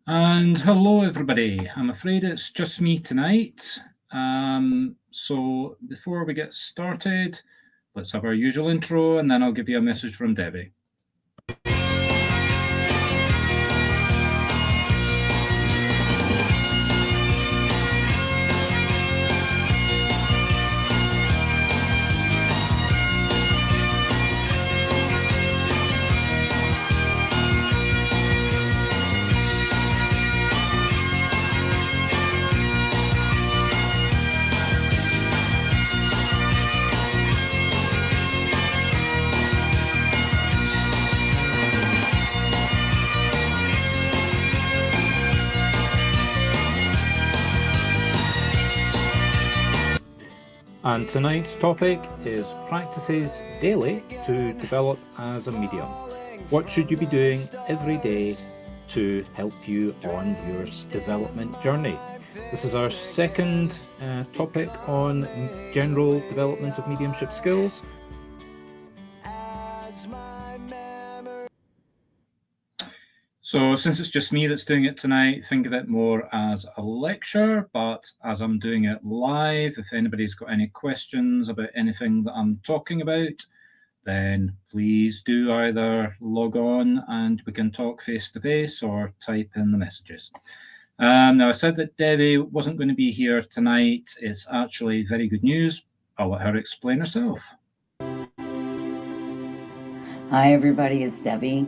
And hello, everybody. I'm afraid it's just me tonight. So before we get started, let's have our usual intro, and then I'll give you a message from Devi. And tonight's topic is practices daily to develop as a medium. What should you be doing every day to help you on your development journey? This is our second topic on general development of mediumship skills. So since it's just me that's doing it tonight, think of it more as a lecture, but as I'm doing it live, if anybody's got any questions about anything that I'm talking about, then please do either log on and we can talk face-to-face or type in the messages. Now, I said that Devi wasn't going to be here tonight. It's actually very good news. I'll let her explain herself. Hi, everybody. It's Devi.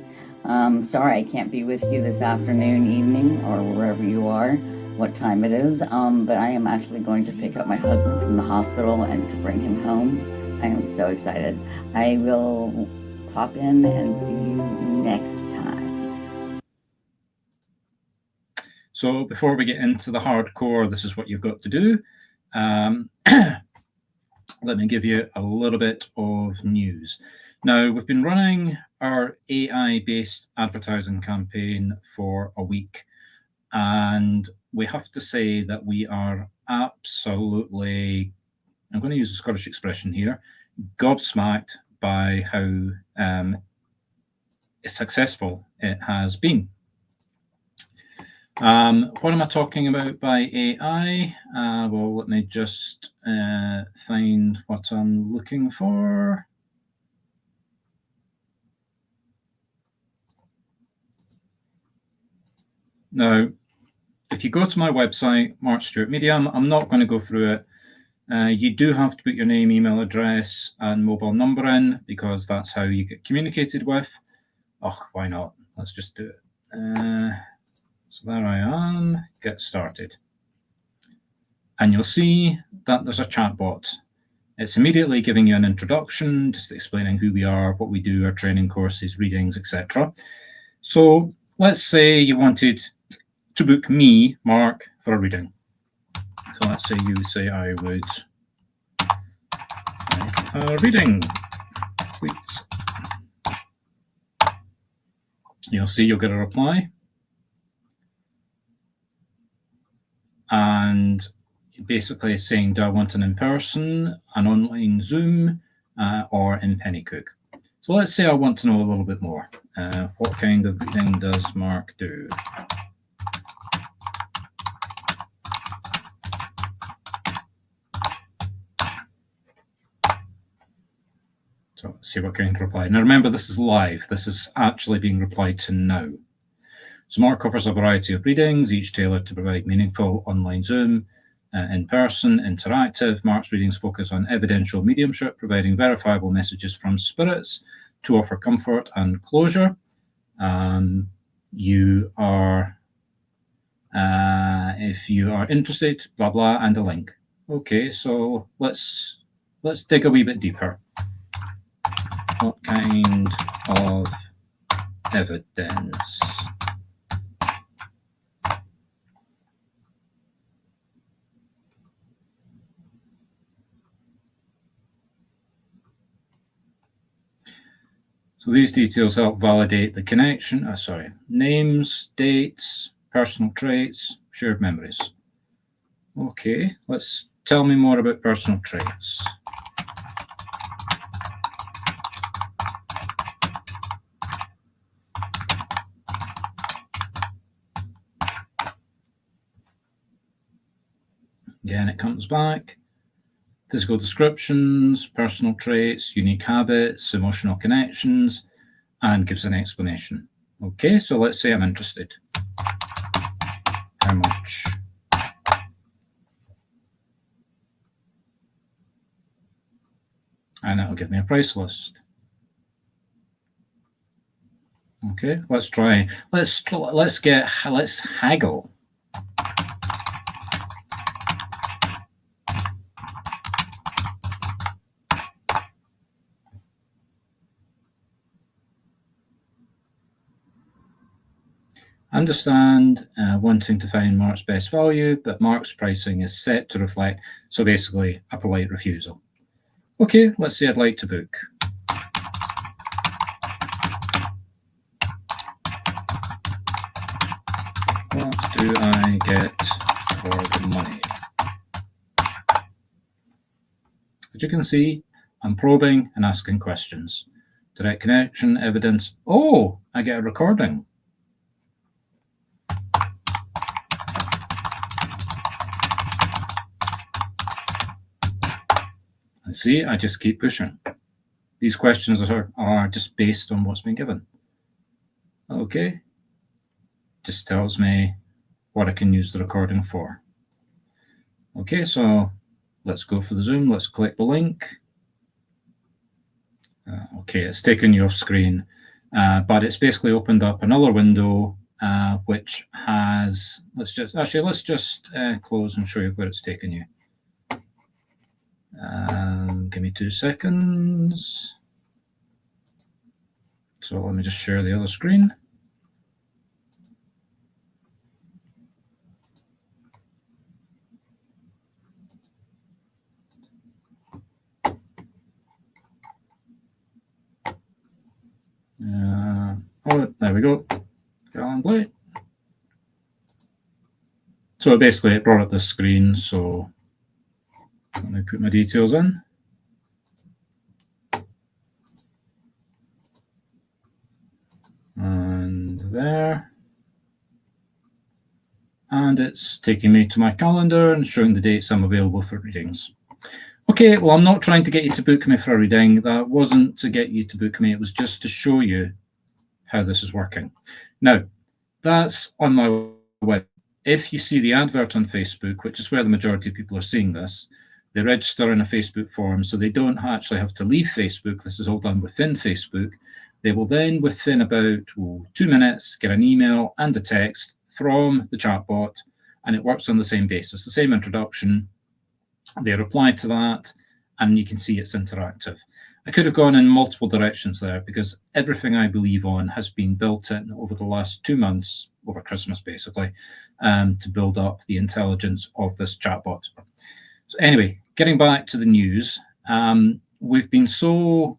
Sorry I can't be with you this afternoon, evening, or wherever you are, what time it is, but I am actually going to pick up my husband from the hospital and to bring him home. I am so excited. I will pop in and see you next time. So before we get into the hardcore, this is what you've got to do. Let me give you a little bit of news. Now, we've been running our AI-based advertising campaign for a week, and we have to say that we are absolutely, I'm going to use a Scottish expression here, gobsmacked by how successful it has been. What am I talking about by AI? Well, let me just find what I'm looking for. Now, if you go to my website, Marc Stuart Medium, I'm not going to go through it. You do have to put your name, email address, and mobile number in because that's how you get communicated with. Oh, why not? Let's just do it. So there I am. Get started. And you'll see that there's a chatbot. It's immediately giving you an introduction, just explaining who we are, what we do, our training courses, readings, etc. So let's say you wanted to book me, Marc, for a reading. So let's say you say I would like a reading, please. You'll see you'll get a reply. And basically saying, do I want an in-person, an online Zoom, or in Pennycook? So let's say I want to know a little bit more. What kind of reading does Marc do? So let's see what kind of reply. Now remember, this is live. This is actually being replied to now. So Marc offers a variety of readings, each tailored to provide meaningful online Zoom, in-person, interactive. Marc's readings focus on evidential mediumship, providing verifiable messages from spirits to offer comfort and closure. You are, if you are interested, blah, blah, and a link. Okay, so let's dig a wee bit deeper. What kind of evidence? So these details help validate the connection, names, dates, personal traits, shared memories. Okay, let's tell me more about personal traits. Again, it comes back. Physical descriptions, personal traits, unique habits, emotional connections, and gives an explanation. Okay, so let's say I'm interested. How much? And it'll give me a price list. Okay, let's try. Let's haggle. Understand wanting to find Marc's best value, but Marc's pricing is set to reflect, so basically a polite refusal. Okay, let's say I'd like to book. What do I get for the money? As you can see, I'm probing and asking questions. Direct connection, evidence. Oh, I get a recording. And see, I just keep pushing. These questions are just based on what's been given. Okay. Just tells me what I can use the recording for. Okay, so let's go for the Zoom. Let's click the link. Okay, it's taken you off screen, but it's basically opened up another window which has, let's just close and show you where it's taken you. Give me 2 seconds. So let me just share the other screen. Oh, there we go. Get on play. So basically it brought up this screen, so let me put my details in. And there. And it's taking me to my calendar and showing the dates I'm available for readings. Okay, well, I'm not trying to get you to book me for a reading. That wasn't to get you to book me. It was just to show you how this is working. Now, that's on my web. If you see the advert on Facebook, which is where the majority of people are seeing this, they register in a Facebook form, so they don't actually have to leave Facebook. This is all done within Facebook. They will then, within about 2 minutes, get an email and a text from the chatbot, and it works on the same basis, the same introduction. They reply to that, and you can see it's interactive. I could have gone in multiple directions there because everything I believe on has been built in over the last 2 months, over Christmas basically, to build up the intelligence of this chatbot. So anyway, getting back to the news, we've been so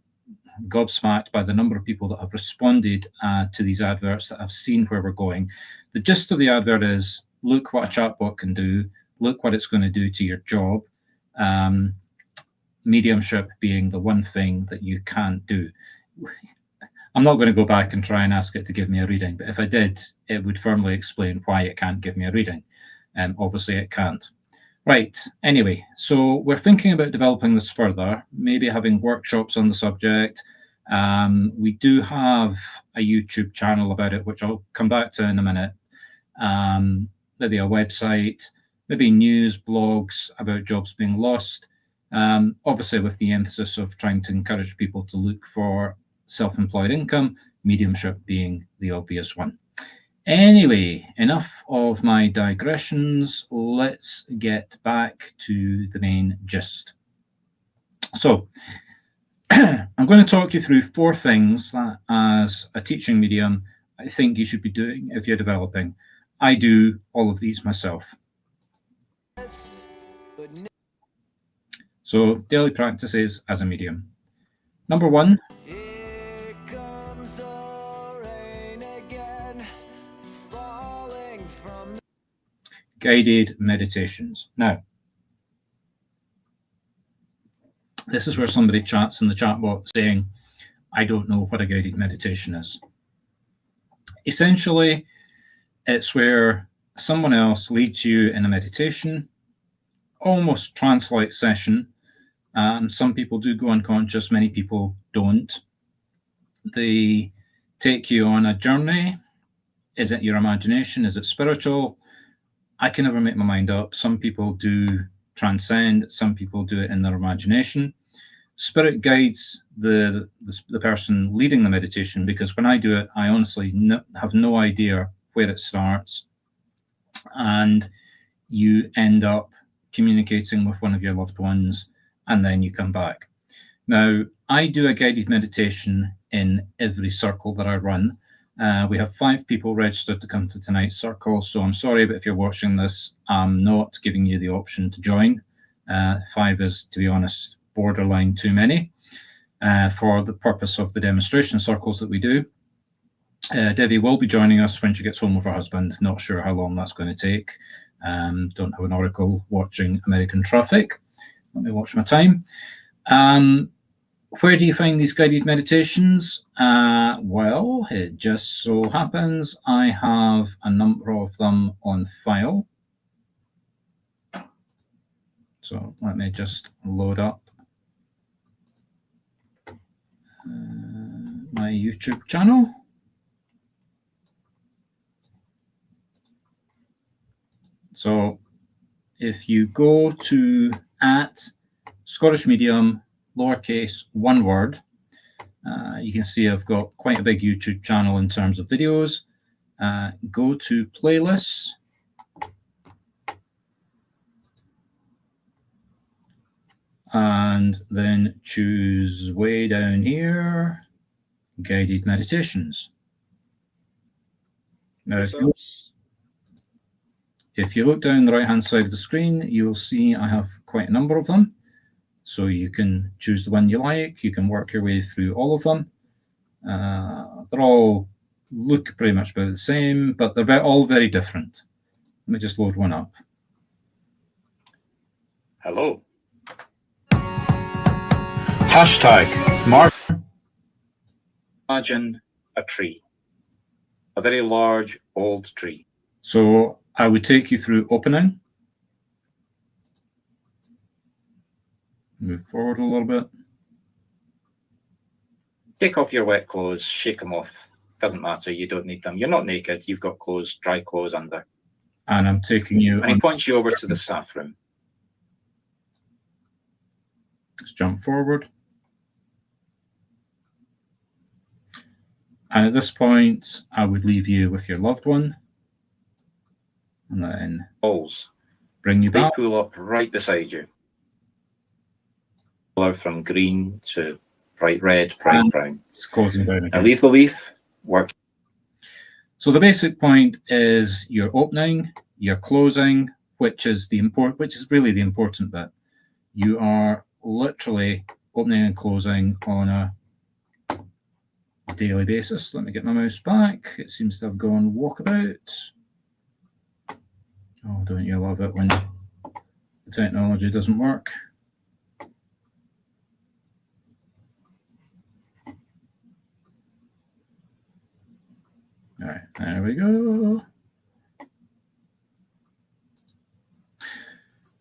gobsmacked by the number of people that have responded to these adverts, that have seen where we're going. The gist of the advert is, look what a chatbot can do, look what it's going to do to your job. Mediumship being the one thing that you can't do. I'm not going to go back and try and ask it to give me a reading, but if I did, it would firmly explain why it can't give me a reading. Obviously it can't. Right, anyway, so we're thinking about developing this further, maybe having workshops on the subject. We do have a YouTube channel about it, which I'll come back to in a minute. Maybe a website, maybe news, blogs about jobs being lost. Obviously with the emphasis of trying to encourage people to look for self-employed income, mediumship being the obvious one. Anyway, enough of my digressions. Let's get back to the main gist. So I'm going to talk you through 4 things that, as a teaching medium, I think you should be doing if you're developing. I do all of these myself. So daily practices as a medium. Number 1. Guided meditations. Now, this is where somebody chats in the chat box saying, I don't know what a guided meditation is. Essentially, it's where someone else leads you in a meditation, almost trance-like session. Some people do go unconscious, many people don't. They take you on a journey. Is it your imagination? Is it spiritual? I can never make my mind up. Some people do transcend, some people do it in their imagination. Spirit guides the person leading the meditation, because when I do it, I honestly have no idea where it starts, and you end up communicating with one of your loved ones, and then you come back. Now, I do a guided meditation in every circle that I run. We have 5 people registered to come to tonight's circle, so I'm sorry, but if you're watching this, I'm not giving you the option to join. 5 is, to be honest, borderline too many for the purpose of the demonstration circles that we do. Devi will be joining us when she gets home with her husband. Not sure how long that's going to take. Don't have an oracle watching American traffic. Let me watch my time. Where do you find these guided meditations? Well, it just so happens I have a number of them on file. So let me just load up my YouTube channel. So if you go to @Scottish Medium, lowercase, one word, you can see I've got quite a big YouTube channel in terms of videos. Go to playlists. And then choose way down here, guided meditations. Now, if you look down the right-hand side of the screen, you'll see I have quite a number of them. So you can choose the one you like. You can work your way through all of them. They're all look pretty much about the same, but they're all very different. Let me just load one up. Hello. Marc. Imagine a tree, a very large old tree. So I would take you through opening. Move forward a little bit. Take off your wet clothes, shake them off. Doesn't matter, you don't need them. You're not naked, you've got clothes, dry clothes under. And I'm taking you And he points you over to the staff room. Let's jump forward. And at this point, I would leave you with your loved one. And then Balls. bring you They back. pull up right beside you. Color from green to bright red, bright brown. It's closing down Now again. leave the leaf, work. So the basic point is your opening, your closing, which is really the important bit. You are literally opening and closing on a daily basis. Let me get my mouse back. It seems to have gone walkabout. Oh, don't you love it when the technology doesn't work? All right, there we go.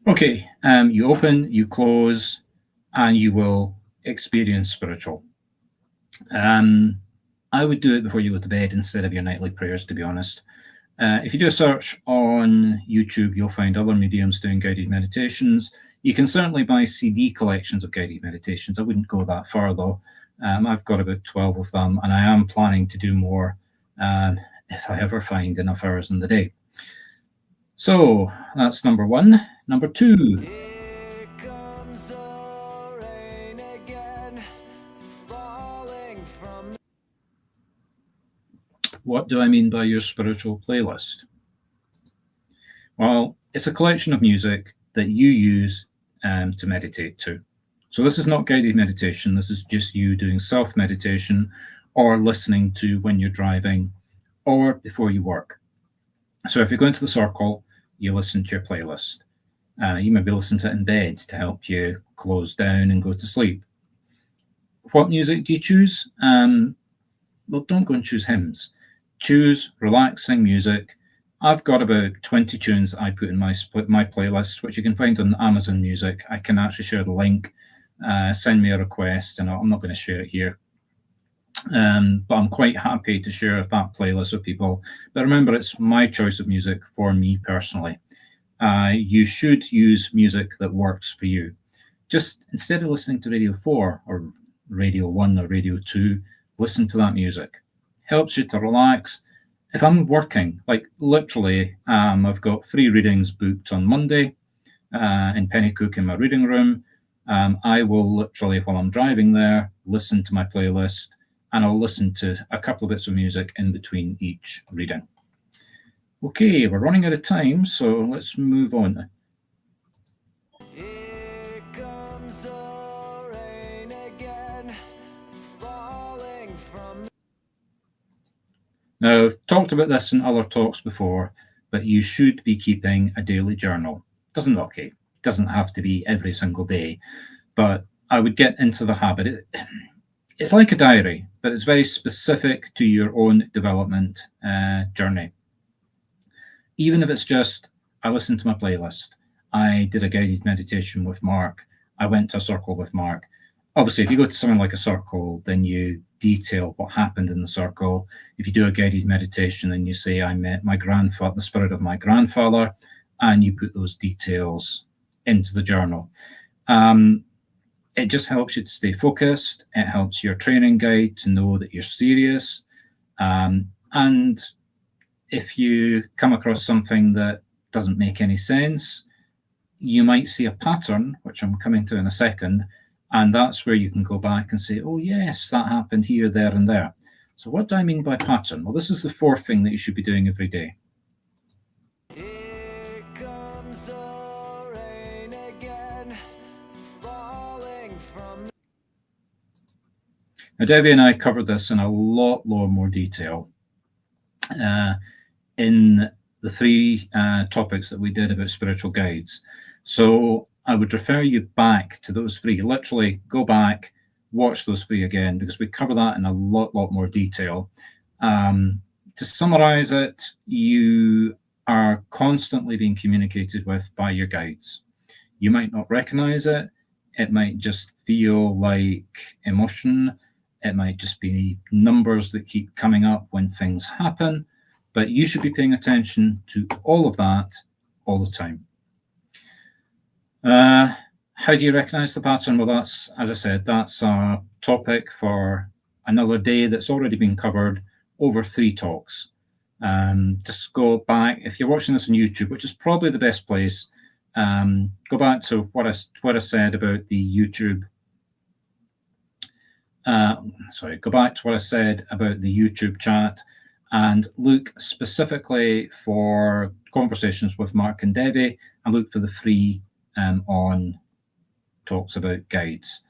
Okay, you open, you close, and you will experience spiritual. I would do it before you go to bed instead of your nightly prayers, to be honest. If you do a search on YouTube, you'll find other mediums doing guided meditations. You can certainly buy CD collections of guided meditations. I wouldn't go that far, though. I've got about 12 of them, and I am planning to do more if I ever find enough hours in the day. So that's number 1. Number 2. What do I mean by your spiritual playlist? Well, it's a collection of music that you use to meditate to. So this is not guided meditation. This is just you doing self-meditation or listening to when you're driving or before you work. So if you go into the circle, you listen to your playlist. You maybe listen to it in bed to help you close down and go to sleep. What music do you choose? Well, don't go and choose hymns. Choose relaxing music I've got about 20 tunes that I put in my playlist, which you can find on Amazon Music. I can actually share the link, send me a request, and I'm not going to share it here. But I'm quite happy to share that playlist with people. But remember, it's my choice of music for me personally. You should use music that works for you. Just instead of listening to Radio 4 or Radio 1 or Radio 2, listen to that music. Helps you to relax. If I'm working, like literally, I've got 3 readings booked on Monday in Pennycook in my reading room. I will literally, while I'm driving there, listen to my playlist, and I'll listen to a couple of bits of music in between each reading. Okay, we're running out of time, so let's move on. Here comes the rain again, falling from. Now, I've talked about this in other talks before, but you should be keeping a daily journal. Doesn't have to be every single day, but I would get into the habit. It's like a diary, but it's very specific to your own development journey. Even if it's just, I listened to my playlist, I did a guided meditation with Marc, I went to a circle with Marc. Obviously, if you go to something like a circle, then you detail what happened in the circle. If you do a guided meditation, then you say, I met my grandfather, the spirit of my grandfather, and you put those details into the journal. It just helps you to stay focused. It helps your training guide to know that you're serious. And if you come across something that doesn't make any sense, you might see a pattern, which I'm coming to in a second, and that's where you can go back and say, oh yes, that happened here, there, and there. So what do I mean by pattern? Well, this is the 4th thing that you should be doing every day. Here comes the rain again, falling from. Now, Devi and I covered this in a lot more detail in the 3 topics that we did about spiritual guides. So I would refer you back to those 3. Literally go back, watch those 3 again, because we cover that in a lot more detail. To summarize it, you are constantly being communicated with by your guides. You might not recognize it. It might just feel like emotion. It might just be numbers that keep coming up when things happen. But you should be paying attention to all of that all the time. How do you recognize the pattern? Well, that's, as I said, that's a topic for another day that's already been covered over 3 talks. Just go back, if you're watching this on YouTube, which is probably the best place, go back to what I said about the YouTube. Go back to what I said about the YouTube chat and look specifically for conversations with Marc and Devi, and look for the 3 on talks about guides.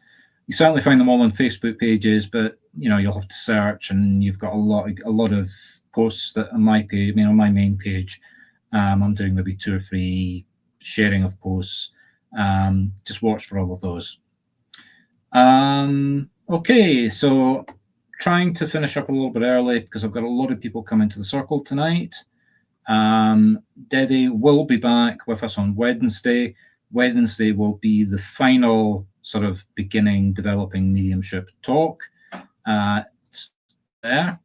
You certainly find them all on Facebook pages, but you'll have to search, and you've got a lot of posts that on my page, on my main page. I'm doing maybe 2 or 3 sharing of posts. Just watch for all of those. Okay, so trying to finish up a little bit early because I've got a lot of people coming to the circle tonight. Devi will be back with us on Wednesday. Wednesday will be the final sort of beginning developing mediumship talk. There.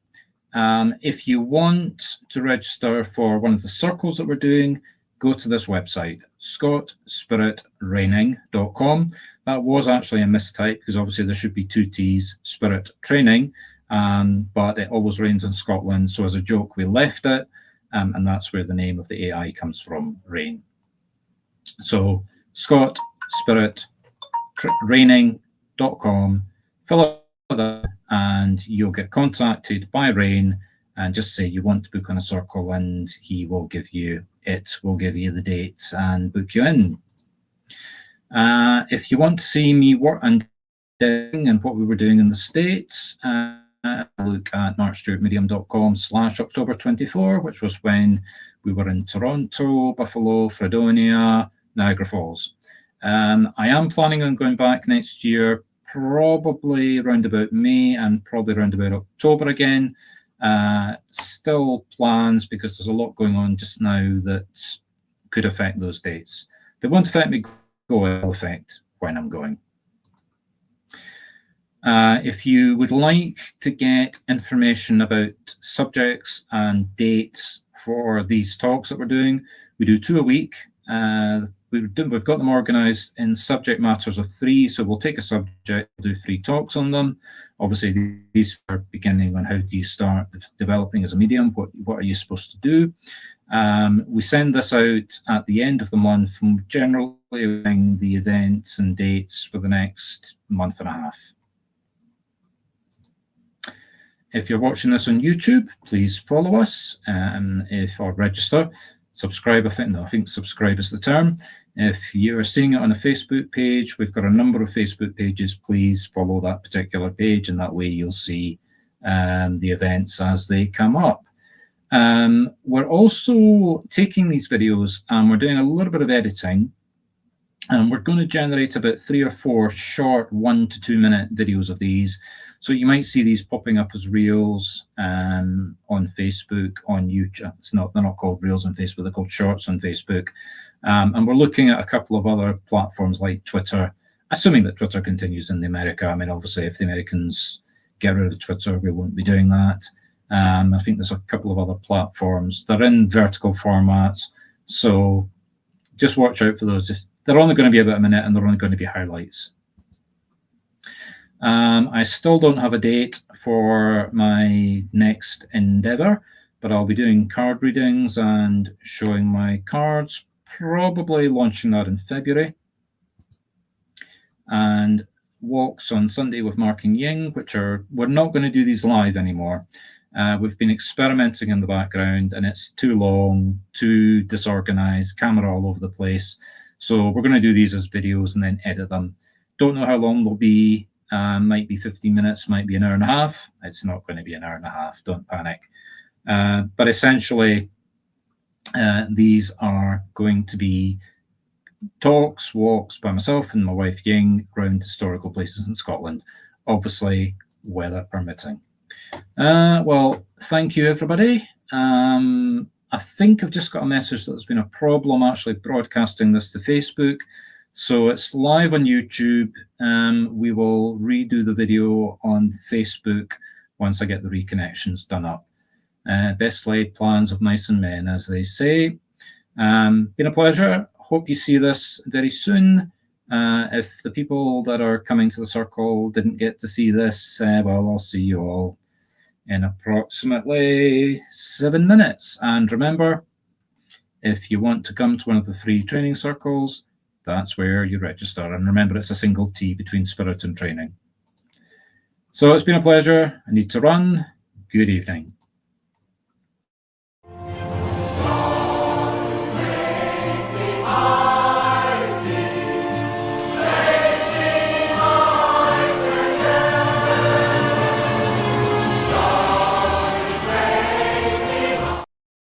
If you want to register for one of the circles that we're doing, go to this website, scottspiritraining.com. That was actually a mistype because obviously there should be 2 T's, Spirit Training, but it always rains in Scotland. So as a joke, we left it, and that's where the name of the AI comes from, Rain. So scottspiritraining.com, fill it out, and you'll get contacted by Rain, and just say you want to book on a circle, and he will give you the dates and book you in. If you want to see me work and what we were doing in the States, look at marcstuartmedium.com/October 24, which was when we were in Toronto, Buffalo, Fredonia, Niagara Falls. I am planning on going back next year, probably around about May and probably around about October again. Still plans, because there's a lot going on just now that could affect those dates. They won't affect me going, it'll affect when I'm going. If you would like to get information about subjects and dates for these talks that we're doing, we do 2 a week. We've got them organized in subject matters of 3. So we'll take a subject, do 3 talks on them. Obviously, these are beginning on how do you start developing as a medium, what are you supposed to do. We send this out at the end of the month, from generally the events and dates for the next month and a half. If you're watching this on YouTube, please follow us, or register. Subscribe, I think subscribe is the term. If you're seeing it on a Facebook page, we've got a number of Facebook pages. Please follow that particular page, and that way you'll see the events as they come up. We're also taking these videos and we're doing a little bit of editing, and we're going to generate about 3 or 4 short 1 to 2 minute videos of these. So you might see these popping up as reels on Facebook, on YouTube. They're not called reels on Facebook, they're called shorts on Facebook. And we're looking at a couple of other platforms like Twitter, assuming that Twitter continues in America. I mean, obviously, if the Americans get rid of Twitter, we won't be doing that. I think there's a couple of other platforms. They're in vertical formats, so just watch out for those. They're only going to be about a minute, and they're only going to be highlights. I still don't have a date for my next endeavor, but I'll be doing card readings and showing my cards, probably launching that in February. And walks on Sunday with Marc and Ying, we're not going to do these live anymore. We've been experimenting in the background, and it's too long, too disorganized, camera all over the place. So we're going to do these as videos and then edit them. Don't know how long they'll be. Might be 15 minutes, might be an hour and a half. It's not going to be an hour and a half, don't panic. But essentially, these are going to be walks by myself and my wife Ying around historical places in Scotland, obviously weather permitting. Well, thank you, everybody. I think I've just got a message that there's been a problem actually broadcasting this to Facebook. So it's live on YouTube. We will redo the video on Facebook once I get the reconnections done up. Best laid plans of mice and men, as they say. Been a pleasure. Hope you see this very soon. If the people that are coming to the circle didn't get to see this, well, I'll see you all in approximately 7 minutes. And remember, if you want to come to one of the free training circles, that's where you register. And remember, it's a single T between spirit and training. So it's been a pleasure. I need to run. Good evening.